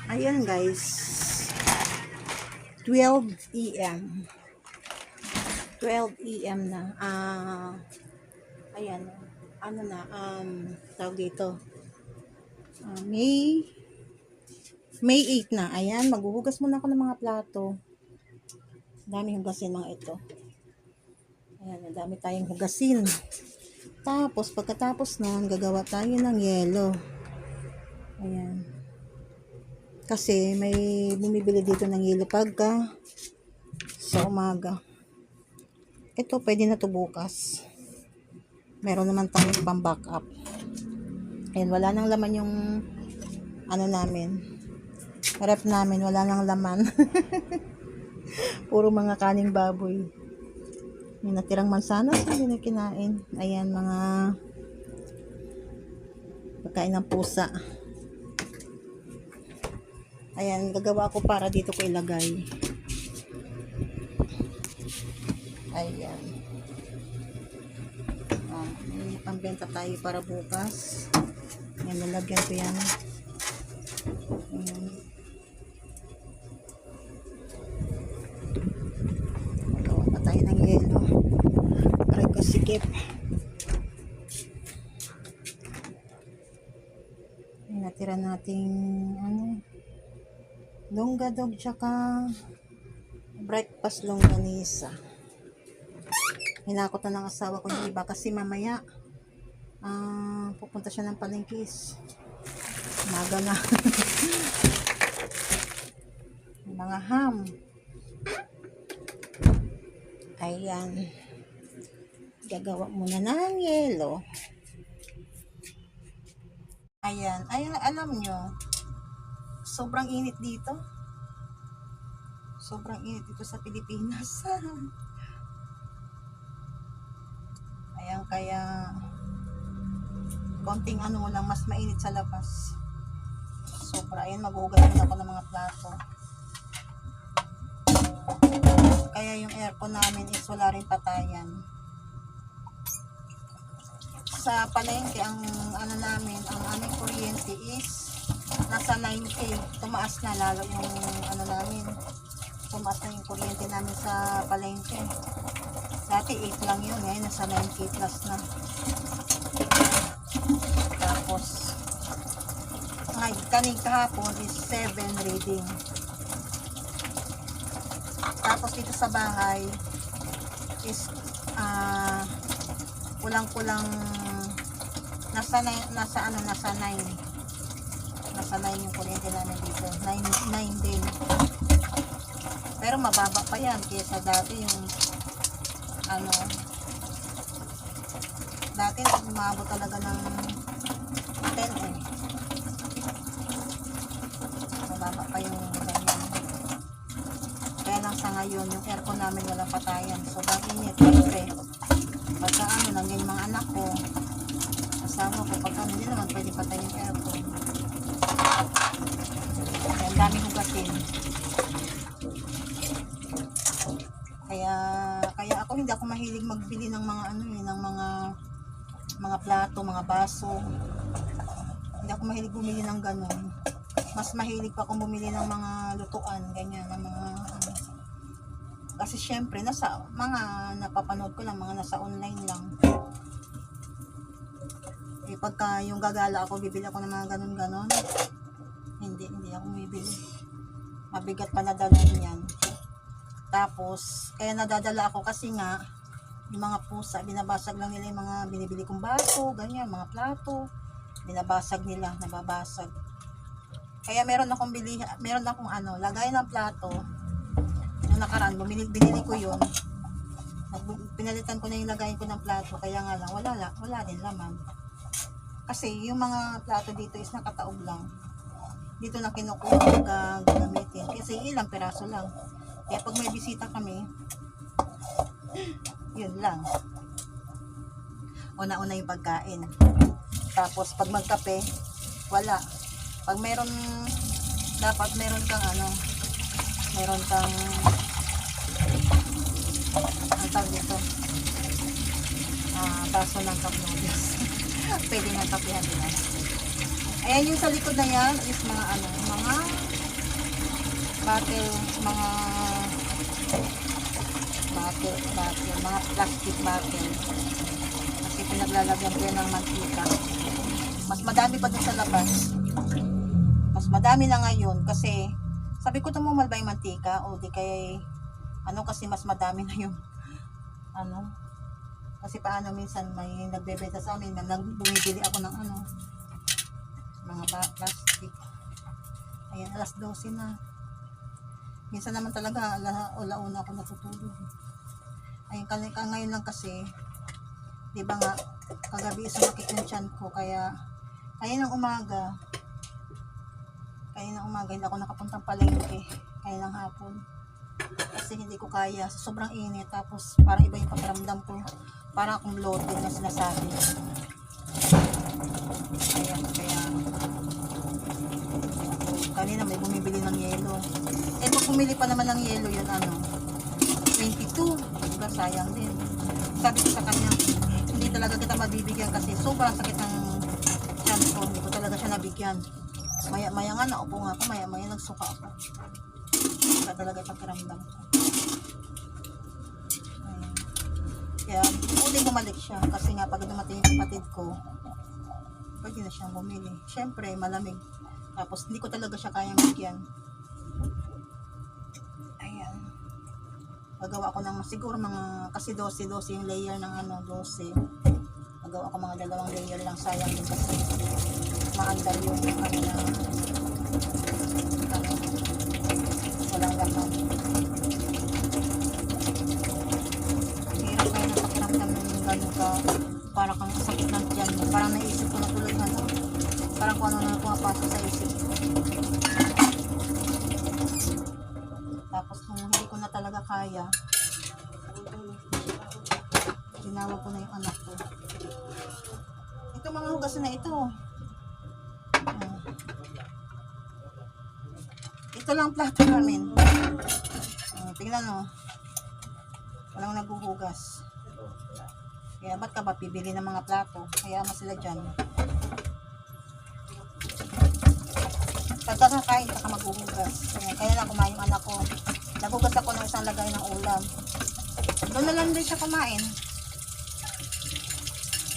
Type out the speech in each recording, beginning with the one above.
Ayan guys, 12 AM. 12 AM na. Ayan. Ano na, tawag dito. May 8 na. Ayan, maghuhugas muna ako ng mga plato. Dami hugasin mga ito. Ayan, dami tayong hugasin. Tapos, pagkatapos nun, gagawa tayo ng yelo. Ayan. Kasi may bumibili dito ng yelo pagka sa umaga. Ito, pwede na to bukas. Meron naman tayong pang backup. Ayan, wala nang laman yung ano namin. Rep namin, wala nang laman. Puro mga kaning baboy. May natirang mansanas, hindi na kinain. Ayan, mga pagkain ng pusa. Ayan, gagawa ko para dito ko ilagay. Ayan. May pambenta tayo para bukas. Ayan, lalagyan ko yan. Ayan. Magawa pa tayo ng yelo. Aray ko, sikip. Ayan, natira nating longgadog tsaka breakfast longganisa. Hinakot na ng asawa ko yung iba kasi mamaya pupunta siya ng palengkis. Maga na. Mga ham. Ayan. Gagawa muna ng yelo. Ayan. Ayan, alam nyo, sobrang init dito. Sobrang init dito sa Pilipinas. Ayan, kaya konting ano lang, mas mainit sa labas. Sobra. Ayan, maghuhugas muna ako ng mga plato. Kaya yung aircon namin is wala rin patayan. Sa palengke, ang ano namin, ang aming kuryente is nasa 9K. Tumaas na lalo yung ano namin. Tumaas na yung kuryente namin sa palengke. Dati 8 lang yun, ngayon nasa 9K plus na. Tapos kaning kahapon is 7 reading. Tapos dito sa bahay is kulang-kulang nasa 9 yung kuryente namin dito. 9 din. Pero mababa pa yan kaysa dati yung dati umabot talaga ng 10 eh. Mababa pa yung ganyan. Kaya lang sa ngayon, yung aircon namin walang patayan. So, init. Siyempre, pagka nandiyan yung mga anak ko, asawa ko, pagka hindi naman pwede patay yung aircon. Kaya ang dami hugasin. Kaya ako hindi ako mahilig magbili ng mga ng mga plato, mga baso. Hindi ako mahilig bumili ng ganun. Mas mahilig pa akong bumili ng mga lutuan, ganyan, ng mga kasi syempre nasa mga napapanood ko lang, mga nasa online lang. Pagka yung gagala ako, bibili ako ng mga ganun-ganon. Hindi ako bibili. Mabigat pa nadalhin yan. Tapos, kaya nadadala ako kasi nga, yung mga pusa, binabasag lang nila yung mga binibili kong baso, ganyan, mga plato. Binabasag nila, nababasag. Kaya meron akong lagay ng plato. Nung nakaraan, binili ko yun. Pinalitan ko na yung lagayin ko ng plato, kaya nga lang, wala din laman. Kasi yung mga plato dito is nakataob lang. Dito na kinukuha gagamitin. Kasi ilang piraso lang. Kaya pag may bisita kami, yun lang. Una-una yung pagkain. Tapos pag magkape, wala. Pag dapat meron kang ang tawag dito, baso ng cup noodles. Pwede nga kapihan nila. Ayan yung sa likod na yan is mga bottle, mga plastic bottle. Kasi pinaglalagyan ko yan ng mantika. Mas madami pa dun sa labas. Mas madami na ngayon kasi sabi ko tumumal ba yung mantika o di kaya kasi mas madami na yung kasi paano minsan may nagbebenta sa amin na bumibili ako ng mga plastic. Ayan, alas 12 na. Minsan naman talaga alauna ako natutulog. Ayun, ngayon lang kasi di ba nga kagabi sumakit yung tiyan ko kaya ng umaga hindi ako nakapuntang palengke kaya ng hapon kasi hindi ko kaya sobrang init tapos parang iba yung pakiramdam ko parang akong bloated na sinasabi. Ayan, kaya kanina may bumibili ng yelo pag pumili pa naman ng yelo yun 22 diba sayang din. Sabi ko sa kanya hindi talaga kita mabibigyan kasi sobrang sakit ng tiyan ko, hindi ko talaga siya nabigyan. Maya nga naupo nga ako, maya nagsuka ako. Wala talaga pakiramdam ko. Kaya uling bumalik siya kasi nga pag dumating yung kapatid ko pwede na siyang bumili. Syempre malamig tapos hindi ko talaga siya kayang bigyan. Ayan, gagawa ko ng siguro mga kasi 12 yung layer ng 12. Gagawa ko mga 2 layer lang, sayang din kasi maandar yung walang laman. Hirap kayo ng pakiramdam ng gano'n ka para kang sakit ng tiyan mo. Parang naisip ko na tuloy parang kung ano na pumapasok sa isip ko. Tapos kung hindi ko na talaga kaya tinawag ko na yung anak ko. Ito mga hugasan na ito. Ito lang plato namin. Tingnan mo. Walang naghuhugas. Kaya ba't ka ba pibili ng mga plato? Kaya mo sila dyan. Pagka kakain, saka maghuhugas. Kaya na kumain yung anak ko. Naghugas ako ng isang lagay ng ulam. Doon na lang din siya kumain.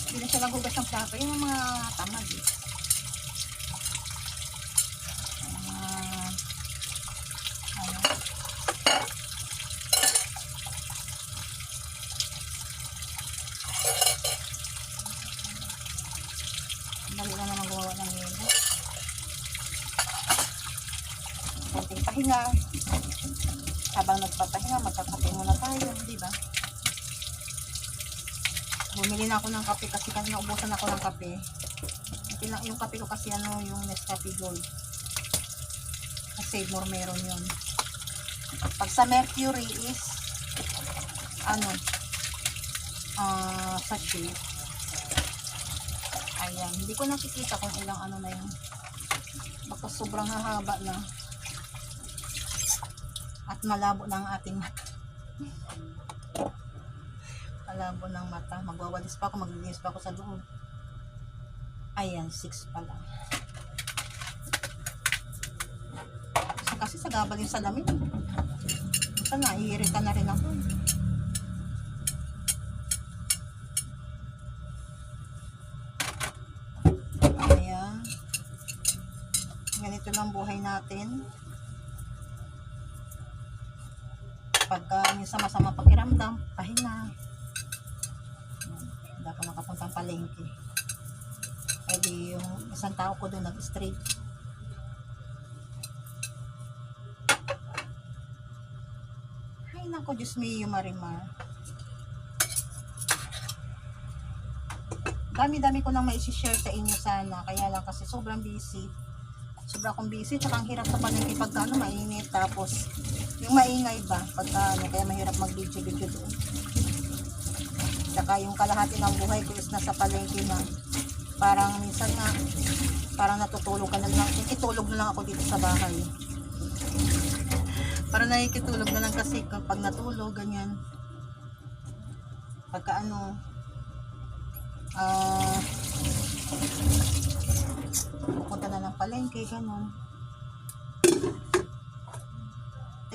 Hindi na siya naghugas ng plato. Yung mga tamad eh. Dali na naman gumawa ng yelo. Konting pahinga. Habang nagpapahinga, magkakape muna tayo, di ba? Bumili na ako ng kape kasi kanina ubusan ako ng kape. Yung kape ko kasi yung Nescafe Gold. Kasi more meron yun. Pag sa Mercury is sachet. Ayan, hindi ko nakikita kung ilang na yun. Baka sobrang hahaba na. At malabo na ang ating mata. Malabo ng mata. Magwawalis pa ako, maglilinis pa ako sa loob. Ayan, 6 pa lang. Kasi sa gabal yung salamin. Sana, iirita na rin ako. Ayan. Ganito lang buhay natin. Pagka minsan masama pakiramdam, pahinga. Hindi ako nakapuntang palengke. Pwede yung isang tao ko doon nag-straight. Ay nako, Diyos mio, Marimar. Dami-dami ko lang mai-share sa inyo sana. Kaya lang kasi sobrang busy. Sobra akong busy. Tsaka ang hirap sa palengke pagka mainit. Tapos yung maingay ba pagka kaya mahirap mag-video doon. Tsaka yung kalahati ng buhay ko is nasa palengke na. Parang minsan nga parang natutulog ka na lang. Itulog na lang ako dito sa bahay. Parang nakikitulog na lang kasi kapag natulog ganyan. Pagka punta na ng palengke, gano'n.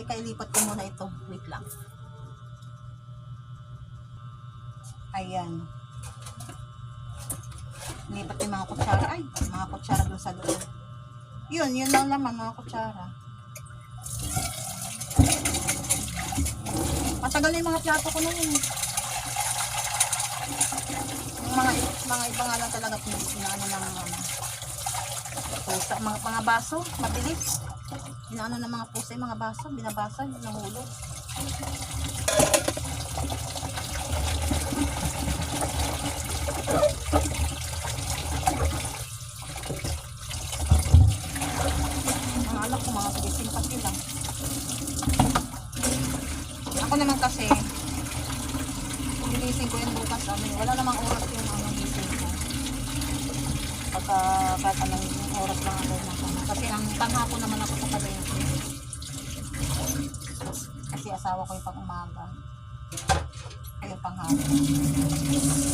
Teka, ilipat ko muna ito. Wait lang. Ayan. Ilipat yung mga kutsara. Ay, mga kutsara doon sa loob. Yun lang naman, mga kutsara. Matagal na yung mga plato ko na yun. Yung mga iba nga lang talaga inaano ng pusa, mga baso, mabilis. Inaano ng mga pusa, yung mga baso, binabasa, nahulog. Mga anak ko, mga bilising pa sila. Ako naman kasi, ginising ko yung bukas wala namang oras yung gising ko. Pagka kahit anong oras lang ako kasi ang panghapon naman ako sa palengke. Kasi asawa ko yung pang umaga. Kaya panghapon.